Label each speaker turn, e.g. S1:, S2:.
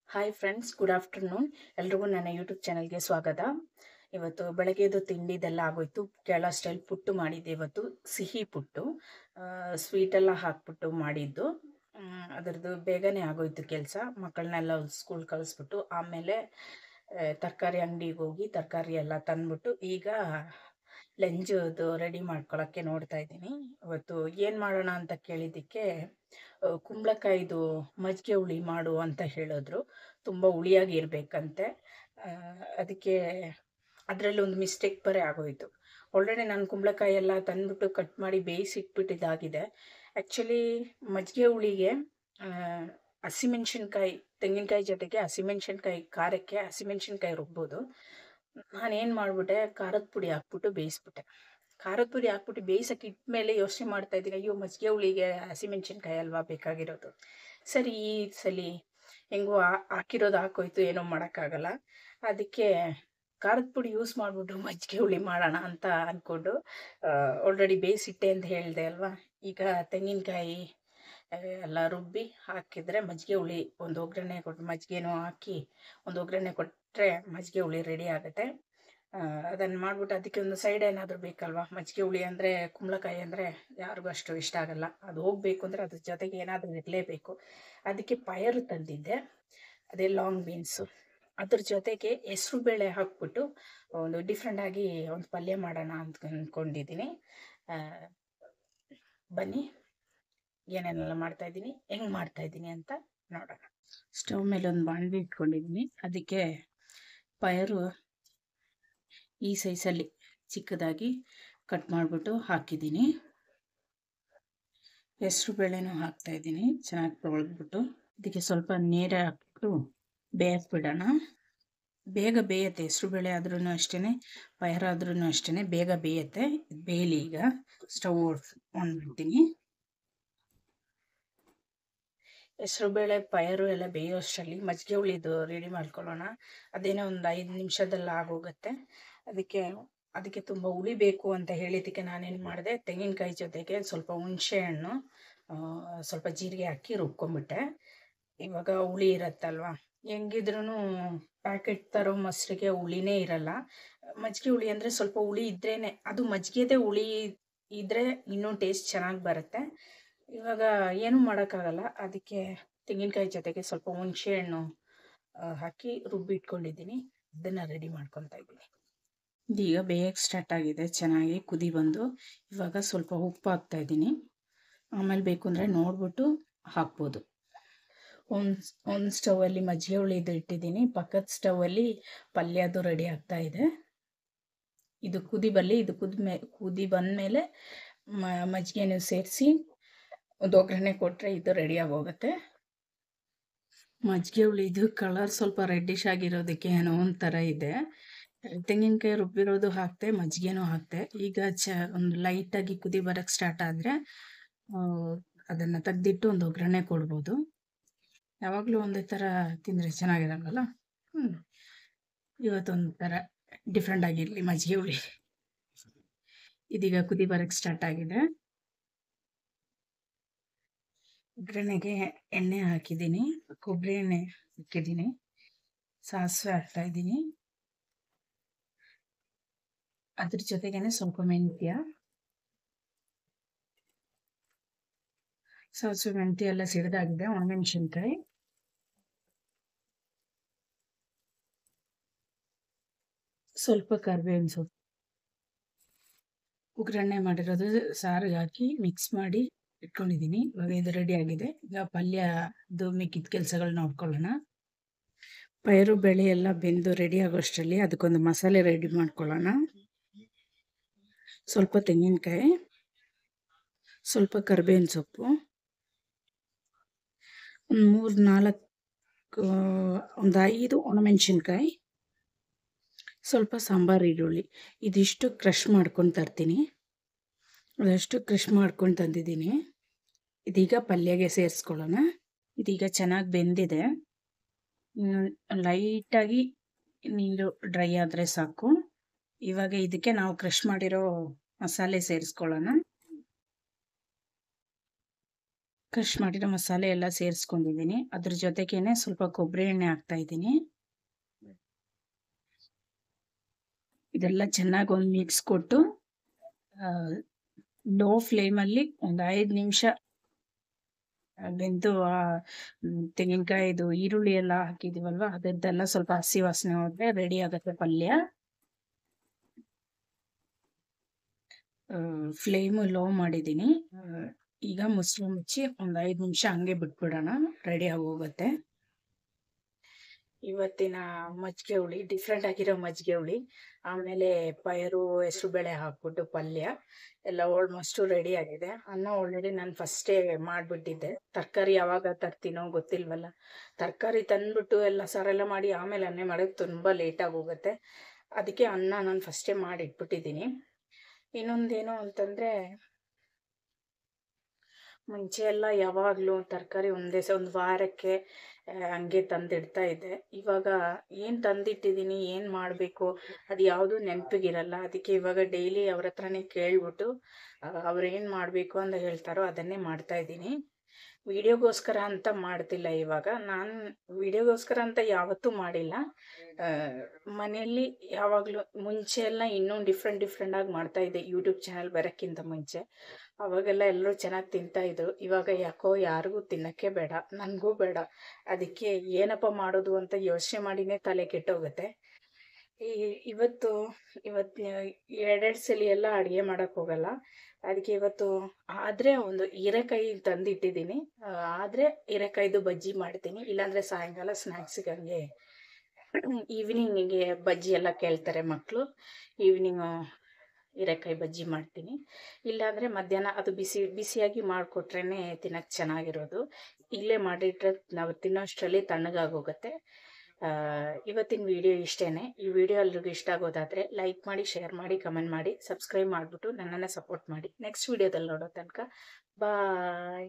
S1: Hi friends, good afternoon. ಎಲ್ರಿಗೂ ನನ್ನ YouTube ಚಾನಲ್ಗೆ ಸ್ವಾಗತ. ಇವತ್ತು ಬೆಳಗ್ಗೆದು ತಿಂಡಿದೆಲ್ಲ ಆಗೋಯ್ತು. ಕೇರಳ ಸ್ಟೈಲ್ ಪುಟ್ಟು ಮಾಡಿದ್ದೆ. ಇವತ್ತು ಸಿಹಿ ಪುಟ್ಟು, ಸ್ವೀಟೆಲ್ಲ ಹಾಕ್ಬಿಟ್ಟು ಮಾಡಿದ್ದು. ಅದರದ್ದು ಬೇಗನೆ ಆಗೋಯ್ತು ಕೆಲಸ. ಮಕ್ಕಳನ್ನೆಲ್ಲ ಸ್ಕೂಲ್ ಕಳಿಸ್ಬಿಟ್ಟು ಆಮೇಲೆ ತರಕಾರಿ ಅಂಗಡಿಗೆ ಹೋಗಿ ತರಕಾರಿ ಎಲ್ಲ ತಂದ್ಬಿಟ್ಟು ಈಗ ಲಂಚದು ರೆಡಿ ಮಾಡ್ಕೊಳ್ಳೋಕ್ಕೆ ನೋಡ್ತಾ ಇದ್ದೀನಿ. ಇವತ್ತು ಏನು ಮಾಡೋಣ ಅಂತ ಕೇಳಿದ್ದಕ್ಕೆ ಕುಂಬಳಕಾಯಿದು ಮಜ್ಜಿಗೆ ಹುಳಿ ಮಾಡು ಅಂತ ಹೇಳಿದ್ರು. ತುಂಬ ಹುಳಿಯಾಗಿ ಇರಬೇಕಂತೆ. ಅದಕ್ಕೆ ಅದರಲ್ಲಿ ಒಂದು ಮಿಸ್ಟೇಕ್ ಬರೇ ಆಗೋಯಿತು. ಆಲ್ರೆಡಿ ನಾನು ಕುಂಬಳಕಾಯಿ ಎಲ್ಲ ತಂದುಬಿಟ್ಟು ಕಟ್ ಮಾಡಿ ಬೇಯಿಸಿಟ್ಬಿಟ್ಟಿದ್ದಾಗಿದೆ. ಆ್ಯಕ್ಚುಲಿ ಮಜ್ಜಿಗೆ ಹುಳಿಗೆ ಹಸಿಮೆಣ್ಸಿನ್ಕಾಯಿ, ತೆಂಗಿನಕಾಯಿ ಜೊತೆಗೆ ಹಸಿಮೆಣ್ಸಿನ್ಕಾಯಿ, ಖಾರಕ್ಕೆ ಹಸಿಮೆಣ್ಸಿನ್ಕಾಯಿ ರುಬ್ಬೋದು. ನಾನೇನು ಮಾಡಿಬಿಟ್ಟೆ, ಖಾರದ ಪುಡಿ ಹಾಕ್ಬಿಟ್ಟು ಬೇಯಿಸ್ಬಿಟ್ಟೆ. ಖಾರದ ಪುಡಿ ಹಾಕ್ಬಿಟ್ಟು ಬೇಯಿಸೋಕೆ ಇಟ್ಮೇಲೆ ಯೋಚನೆ ಮಾಡ್ತಾ ಇದ್ದೀನಿ, ಅಯ್ಯೋ ಮಜ್ಜಿಗೆ ಹುಳಿಗೆ ಹಸಿಮೆಣ್ಸಿನ್ಕಾಯಿ ಅಲ್ವಾ ಬೇಕಾಗಿರೋದು. ಸರಿ, ಈ ಸಲ ಹೆಂಗೋ ಹಾಕಿರೋದು ಹಾಕೋಯ್ತು, ಏನೋ ಮಾಡೋಕ್ಕಾಗಲ್ಲ. ಅದಕ್ಕೆ ಖಾರದ ಪುಡಿ ಯೂಸ್ ಮಾಡಿಬಿಟ್ಟು ಮಜ್ಜಿಗೆ ಹುಳಿ ಮಾಡೋಣ ಅಂತ ಅಂದ್ಕೊಂಡು ಆಲ್ರೆಡಿ ಬೇಯಿಸಿಟ್ಟೆ ಅಂತ ಹೇಳಿದೆ ಅಲ್ವಾ. ಈಗ ತೆಂಗಿನಕಾಯಿ ಎಲ್ಲ ರುಬ್ಬಿ ಹಾಕಿದರೆ ಮಜ್ಜಿಗೆ ಹುಳಿ, ಒಂದು ಒಗ್ಗರಣೆ ಕೊಟ್ಟು ಮಜ್ಜಿಗೆನೂ ಹಾಕಿ ಒಂದು ಒಗ್ಗರಣೆ ಕೊಟ್ಟರೆ ಮಜ್ಜಿಗೆ ಹುಳಿ ರೆಡಿ ಆಗುತ್ತೆ. ಅದನ್ನು ಮಾಡಿಬಿಟ್ಟು ಅದಕ್ಕೆ ಒಂದು ಸೈಡ್ ಏನಾದರೂ ಬೇಕಲ್ವ. ಮಜ್ಜಿಗೆ ಹುಳಿ ಅಂದರೆ, ಕುಂಬಳಕಾಯಿ ಅಂದರೆ ಯಾರಿಗೂ ಅಷ್ಟು ಇಷ್ಟ ಆಗಲ್ಲ. ಅದು ಹೋಗಬೇಕು ಅಂದರೆ ಅದ್ರ ಜೊತೆಗೆ ಏನಾದರೂ ಇರಲೇಬೇಕು. ಅದಕ್ಕೆ ಪಯರು ತಂದಿದ್ದೆ, ಅದೇ ಲಾಂಗ್ ಬೀನ್ಸು. ಅದ್ರ ಜೊತೆಗೆ ಹೆಸ್ರು ಬೇಳೆ ಹಾಕ್ಬಿಟ್ಟು ಒಂದು ಡಿಫ್ರೆಂಟಾಗಿ ಒಂದು ಪಲ್ಯ ಮಾಡೋಣ ಅಂತ ಅಂದ್ಕೊಂಡಿದ್ದೀನಿ. ಬನ್ನಿ, ಏನೇನೆಲ್ಲ ಮಾಡ್ತಾಯಿದ್ದೀನಿ, ಹೆಂಗೆ ಮಾಡ್ತಾಯಿದ್ದೀನಿ ಅಂತ ನೋಡೋಣ. ಸ್ಟವ್ ಮೇಲೆ ಒಂದು ಬಾಣಲಿ ಇಟ್ಕೊಂಡಿದ್ದೀನಿ. ಅದಕ್ಕೆ ಪಯರು ಈ ಸೈಜಲ್ಲಿ ಚಿಕ್ಕದಾಗಿ ಕಟ್ ಮಾಡಿಬಿಟ್ಟು ಹಾಕಿದ್ದೀನಿ. ಹೆಸ್ರು ಬೇಳೆನೂ ಹಾಕ್ತಾಯಿದ್ದೀನಿ. ಚೆನ್ನಾಗಿ ತೊಳೆದ್ಬಿಟ್ಟು ಇದಕ್ಕೆ ಸ್ವಲ್ಪ ನೀರು ಹಾಕ್ಬಿಟ್ಟು ಬೇಯಕ್ಬಿಡೋಣ. ಬೇಗ ಬೇಯುತ್ತೆ. ಹೆಸ್ರು ಬೇಳೆ ಆದ್ರೂ ಅಷ್ಟೇ, ಪಯರಾದ್ರೂ ಅಷ್ಟೇ, ಬೇಗ ಬೇಯುತ್ತೆ. ಬೇಯಲಿ. ಈಗ ಸ್ಟವ್ ಆನ್ ಮಾಡ್ತೀನಿ. ಹೆಸ್ರು ಬೇಳೆ ಪಯರು ಎಲ್ಲ ಬೇಯೋಷ್ಟರಲ್ಲಿ ಮಜ್ಜಿಗೆ ಹುಳಿದು ರೆಡಿ ಮಾಡ್ಕೊಳ್ಳೋಣ. ಅದೇನೋ ಒಂದು 5 ನಿಮಿಷದಲ್ಲಿ ಆಗೋಗುತ್ತೆ. ಅದಕ್ಕೆ ತುಂಬ ಹುಳಿ ಬೇಕು ಅಂತ ಹೇಳಿದ್ದಕ್ಕೆ ನಾನೇನು ಮಾಡಿದೆ, ತೆಂಗಿನಕಾಯಿ ಜೊತೆಗೆ ಸ್ವಲ್ಪ ಹುಣಸೆ ಹಣ್ಣು, ಸ್ವಲ್ಪ ಜೀರಿಗೆ ಹಾಕಿ ರುಬ್ಕೊಂಬಿಟ್ಟೆ. ಇವಾಗ ಹುಳಿ ಇರತ್ತಲ್ವ, ಹೆಂಗಿದ್ರೂ ಪ್ಯಾಕೆಟ್ ತರೋ ಮೊಸರಿಗೆ ಹುಳಿನೇ ಇರಲ್ಲ. ಮಜ್ಜಿಗೆ ಹುಳಿ ಅಂದರೆ ಸ್ವಲ್ಪ ಹುಳಿ ಇದ್ರೇ, ಅದು ಮಜ್ಜಿಗೆದೇ ಹುಳಿ ಇದ್ದರೆ ಇನ್ನೂ ಟೇಸ್ಟ್ ಚೆನ್ನಾಗಿ ಬರುತ್ತೆ. ಇವಾಗ ಏನೂ ಮಾಡೋಕ್ಕಾಗಲ್ಲ. ಅದಕ್ಕೆ ತೆಂಗಿನಕಾಯಿ ಜೊತೆಗೆ ಸ್ವಲ್ಪ ಹುಣಸೆ ಹಣ್ಣು ಹಾಕಿ ರುಬ್ಬಿಟ್ಕೊಂಡಿದ್ದೀನಿ. ಅದನ್ನು ರೆಡಿ ಮಾಡ್ಕೊತಾ ಇದ್ದೀನಿ. ಇದೀಗ ಬೇಯಕ್ಕೆ ಸ್ಟಾರ್ಟ್ ಆಗಿದೆ. ಚೆನ್ನಾಗಿ ಕುದಿ ಬಂದು ಇವಾಗ ಸ್ವಲ್ಪ ಉಪ್ಪು ಹಾಕ್ತಾಯಿದ್ದೀನಿ. ಆಮೇಲೆ ಬೇಕು ಅಂದರೆ ನೋಡ್ಬಿಟ್ಟು ಹಾಕ್ಬೋದು. ಒಂದು ಸ್ಟವಲ್ಲಿ ಮಜ್ಜಿಗೆ ಹುಳಿದು ಇಟ್ಟಿದ್ದೀನಿ. ಪಕ್ಕದ ಸ್ಟವಲ್ಲಿ ಪಲ್ಯದು ರೆಡಿ ಆಗ್ತಾ ಇದೆ. ಇದು ಕುದಿ ಬರಲಿ. ಇದು ಕುದಿ ಬಂದಮೇಲೆ ಮಜ್ಜಿಗೆನೂ ಸೇರಿಸಿ ಒಂದು ಒಗ್ಗರಣೆ ಕೊಟ್ಟರೆ ಇದು ರೆಡಿಯಾಗಿ ಹೋಗುತ್ತೆ. ಮಜ್ಜಿಗೆ ಹುಳಿದು ಕಲರ್ ಸ್ವಲ್ಪ ರೆಡ್ಡಿಶ್ ಆಗಿರೋದಕ್ಕೆ ಏನೋ ಒಂಥರ ಇದೆ. ತೆಂಗಿನಕಾಯಿ ರುಬ್ಬಿರೋದು ಹಾಕ್ತೆ, ಮಜ್ಜಿಗೆನೂ ಹಾಕ್ತೆ. ಈಗ ಒಂದು ಲೈಟಾಗಿ ಕುದಿ ಬರೋಕ್ಕೆ ಸ್ಟಾರ್ಟ್ ಆದರೆ ಅದನ್ನು ತೆಗೆದಿಟ್ಟು ಒಂದು ಒಗ್ಗರಣೆ ಕೊಡ್ಬೋದು. ಯಾವಾಗಲೂ ಒಂದೇ ಥರ ತಿಂದರೆ ಚೆನ್ನಾಗಿರಲ್ಲ. ಇವತ್ತೊಂಥರ ಡಿಫ್ರೆಂಟ್ ಆಗಿರಲಿ ಮಜ್ಜಿಗೆ ಹುಳಿ. ಇದೀಗ ಕುದಿ ಬರೋಕ್ಕೆ ಸ್ಟಾರ್ಟ್ ಆಗಿದೆ. ಒಗ್ಗರಣೆಗೆ ಎಣ್ಣೆ ಹಾಕಿದ್ದೀನಿ, ಕೊಬ್ಬರಿ ಎಣ್ಣೆ ಹಾಕಿದ್ದೀನಿ, ಸಾಸಿವೆ ಹಾಕ್ತಾಯಿದ್ದೀನಿ. ಅದ್ರ ಜೊತೆಗೇನೆ ಸ್ವಲ್ಪ ಮೆಂತ್ಯ, ಸಾಸಿವೆ ಮೆಂತ್ಯ ಎಲ್ಲ ಸಿಡಿದಾಗಿದೆ. ಒಣಮೆಣಸಿನ್ಕಾಯಿ, ಸ್ವಲ್ಪ ಕರಿಬೇವಿನ ಸೊಪ್ಪು, ಒಗ್ಗರಣೆ ಮಾಡಿರೋದು ಸಾರಿಗೆ ಹಾಕಿ ಮಿಕ್ಸ್ ಮಾಡಿ ಇಟ್ಕೊಂಡಿದ್ದೀನಿ. ಇವಾಗ ಇದು ರೆಡಿ ಆಗಿದೆ. ಈಗ ಪಲ್ಯದು ಮಿಕ್ಕಿದ ಕೆಲಸಗಳು ನೋಡ್ಕೊಳ್ಳೋಣ. ಪಯರು ಬೇಳೆ ಎಲ್ಲ ಬೆಂದು ರೆಡಿ ಆಗೋಷ್ಟರಲ್ಲಿ ಅದಕ್ಕೊಂದು ಮಸಾಲೆ ರೆಡಿ ಮಾಡ್ಕೊಳ್ಳೋಣ. ಸ್ವಲ್ಪ ತೆಂಗಿನಕಾಯಿ, ಸ್ವಲ್ಪ ಕರಿಬೇವಿನ ಸೊಪ್ಪು, ಒಂದು 5 ಒಣಮೆಣಸಿನ್ಕಾಯಿ, ಸ್ವಲ್ಪ ಸಾಂಬಾರು ಈರುಳ್ಳಿ, ಇದಿಷ್ಟು ಕ್ರಷ್ ಮಾಡ್ಕೊಂಡು ತರ್ತೀನಿ. ಅದಷ್ಟು ಕ್ರಷ್ ಮಾಡ್ಕೊಂಡು ತಂದಿದ್ದೀನಿ. ಇದೀಗ ಪಲ್ಯಗೆ ಸೇರಿಸ್ಕೊಳ್ಳೋಣ. ಇದೀಗ ಚೆನ್ನಾಗಿ ಬೆಂದಿದೆ. ಲೈಟಾಗಿ ನೀರು ಡ್ರೈ ಆದರೆ ಸಾಕು. ಇವಾಗ ಇದಕ್ಕೆ ನಾವು ಕ್ರಷ್ ಮಾಡಿರೋ ಮಸಾಲೆ ಸೇರಿಸ್ಕೊಳ್ಳೋಣ. ಕ್ರಷ್ ಮಾಡಿರೋ ಮಸಾಲೆ ಎಲ್ಲ ಸೇರಿಸ್ಕೊಂಡಿದ್ದೀನಿ. ಅದ್ರ ಜೊತೆಗೇನೆ ಸ್ವಲ್ಪ ಕೊಬ್ಬರಿ ಎಣ್ಣೆ ಹಾಕ್ತಾ ಇದ್ದೀನಿ. ಇದೆಲ್ಲ ಚೆನ್ನಾಗಿ ಒಂದು ಮಿಕ್ಸ್ ಕೊಟ್ಟು ಲೋ ಫ್ಲೇಮಲ್ಲಿ ಒಂದು 5 ನಿಮಿಷ ಬೆಂದು ತೆಂಗಿನಕಾಯಿದು ಈರುಳ್ಳಿ ಎಲ್ಲ ಹಾಕಿದೀವಲ್ವ ಅದರದ್ದೆಲ್ಲ ಸ್ವಲ್ಪ ಹಸಿ ವಾಸನೆ ಹೋದ್ರೆ ರೆಡಿ ಆಗುತ್ತೆ ಪಲ್ಯ. ಫ್ಲೇಮು ಲೋ ಮಾಡಿದ್ದೀನಿ. ಈಗ ಮುಚ್ಚಿ ಒಂದು 5 ನಿಮಿಷ ಹಂಗೆ ಬಿಟ್ಬಿಡೋಣ, ರೆಡಿ ಆಗೋಗುತ್ತೆ. ಇವತ್ತಿನ ಮಜ್ಜಿಗೆ ಹುಳಿ ಡಿಫ್ರೆಂಟ್ ಆಗಿರೋ ಮಜ್ಜಿಗೆ ಹುಳಿ, ಆಮೇಲೆ ಪಯರು ಹೆಸರುಬೇಳೆ ಹಾಕ್ಬಿಟ್ಟು ಪಲ್ಯ ಎಲ್ಲ ಆಲ್ಮೋಸ್ಟು ರೆಡಿ ಆಗಿದೆ. ಅನ್ನ ಆಲ್ರೆಡಿ ನಾನು ಫಸ್ಟೇ ಮಾಡಿಬಿಟ್ಟಿದ್ದೆ. ತರಕಾರಿ ಯಾವಾಗ ತರ್ತೀನೋ ಗೊತ್ತಿಲ್ವಲ್ಲ, ತರಕಾರಿ ತಂದ್ಬಿಟ್ಟು ಎಲ್ಲ ಸಾರೆಲ್ಲ ಮಾಡಿ ಆಮೇಲೆ ಅನ್ನ ಮಾಡೋಕ್ಕೆ ತುಂಬ ಲೇಟಾಗಿ ಹೋಗುತ್ತೆ. ಅದಕ್ಕೆ ಅನ್ನ ನಾನು ಫಸ್ಟೇ ಮಾಡಿಟ್ಬಿಟ್ಟಿದ್ದೀನಿ. ಇನ್ನೊಂದೇನು ಅಂತಂದರೆ, ಮುಂಚೆ ಎಲ್ಲ ಯಾವಾಗಲೂ ತರಕಾರಿ ಒಂದು ವಾರಕ್ಕೆ ಹಂಗೆ ತಂದಿಡ್ತಾ ಇದ್ದೆ. ಇವಾಗ ಏನು ತಂದಿಟ್ಟಿದ್ದೀನಿ, ಏನು ಮಾಡಬೇಕು ಅದು ಯಾವುದೂ ನೆನಪಿಗಿರಲ್ಲ. ಅದಕ್ಕೆ ಇವಾಗ ಡೈಲಿ ಅವ್ರ ಹತ್ರನೇ ಕೇಳ್ಬಿಟ್ಟು ಅವ್ರು ಏನು ಮಾಡಬೇಕು ಅಂತ ಹೇಳ್ತಾರೋ ಅದನ್ನೇ ಮಾಡ್ತಾ ಇದ್ದೀನಿ. ವಿಡಿಯೋಗೋಸ್ಕರ ಅಂತ ಮಾಡ್ತಿಲ್ಲ ಇವಾಗ. ನಾನು ವಿಡಿಯೋಗೋಸ್ಕರ ಅಂತ ಯಾವತ್ತೂ ಮಾಡಿಲ್ಲ. ಮನೆಯಲ್ಲಿ ಯಾವಾಗಲೂ ಮುಂಚೆ ಎಲ್ಲ ಇನ್ನೂ ಡಿಫ್ರೆಂಟಾಗಿ ಮಾಡ್ತಾಯಿದ್ದೆ, ಯೂಟ್ಯೂಬ್ ಚಾನಲ್ ಬರೋಕ್ಕಿಂತ ಮುಂಚೆ. ಅವಾಗೆಲ್ಲ ಎಲ್ಲರೂ ಚೆನ್ನಾಗಿ ತಿಂತಾಯಿದ್ರು. ಇವಾಗ ಯಾಕೋ ಯಾರಿಗೂ ತಿನ್ನೋಕ್ಕೆ ಬೇಡ, ನನಗೂ ಬೇಡ. ಅದಕ್ಕೆ ಏನಪ್ಪ ಮಾಡೋದು ಅಂತ ಯೋಚನೆ ಮಾಡಿನೇ ತಲೆ ಕೆಟ್ಟೋಗುತ್ತೆ. ಇವತ್ತು ಎರಡೆರಡು ಸಲ ಎಲ್ಲ ಅಡುಗೆ ಮಾಡೋಕ್ಕೆ ಹೋಗಲ್ಲ. ಅದಕ್ಕೆ ಇವತ್ತು ಆದರೆ ಒಂದು ಹೀರೆಕಾಯಿ ತಂದಿಟ್ಟಿದ್ದೀನಿ. ಆದರೆ ಹೀರೆಕಾಯ್ದು ಬಜ್ಜಿ ಮಾಡ್ತೀನಿ, ಇಲ್ಲಾಂದರೆ ಸಾಯಂಕಾಲ ಸ್ನ್ಯಾಕ್ಸಿಗೆ ಹಂಗೆ ಈವ್ನಿಂಗಿಗೆ ಬಜ್ಜಿ ಎಲ್ಲ ಕೇಳ್ತಾರೆ ಮಕ್ಕಳು. ಈವ್ನಿಂಗು ಹೀರೆಕಾಯಿ ಬಜ್ಜಿ ಮಾಡ್ತೀನಿ. ಇಲ್ಲಾಂದರೆ ಮಧ್ಯಾಹ್ನ ಅದು ಬಿಸಿಯಾಗಿ ಮಾಡಿಕೊಟ್ರೇ ತಿನ್ನೋಕ್ಕೆ ಚೆನ್ನಾಗಿರೋದು. ಇಲ್ಲೇ ಮಾಡಿಟ್ರೆ ನಾವು ತಿನ್ನೋಷ್ಟರಲ್ಲಿ ತಣ್ಣಗಾಗೋಗುತ್ತೆ. ಇವತ್ತಿನ ವಿಡಿಯೋ ಇಷ್ಟೇ. ಈ ವಿಡಿಯೋ ಎಲ್ರಿಗೂ ಇಷ್ಟ ಆಗೋದಾದರೆ ಲೈಕ್ ಮಾಡಿ, ಶೇರ್ ಮಾಡಿ, ಕಮೆಂಟ್ ಮಾಡಿ, ಸಬ್ಸ್ಕ್ರೈಬ್ ಮಾಡಿಬಿಟ್ಟು ನನ್ನನ್ನು ಸಪೋರ್ಟ್ ಮಾಡಿ. ನೆಕ್ಸ್ಟ್ ವಿಡಿಯೋದಲ್ಲಿ ನೋಡೋ ತನಕ ಬಾಯ್.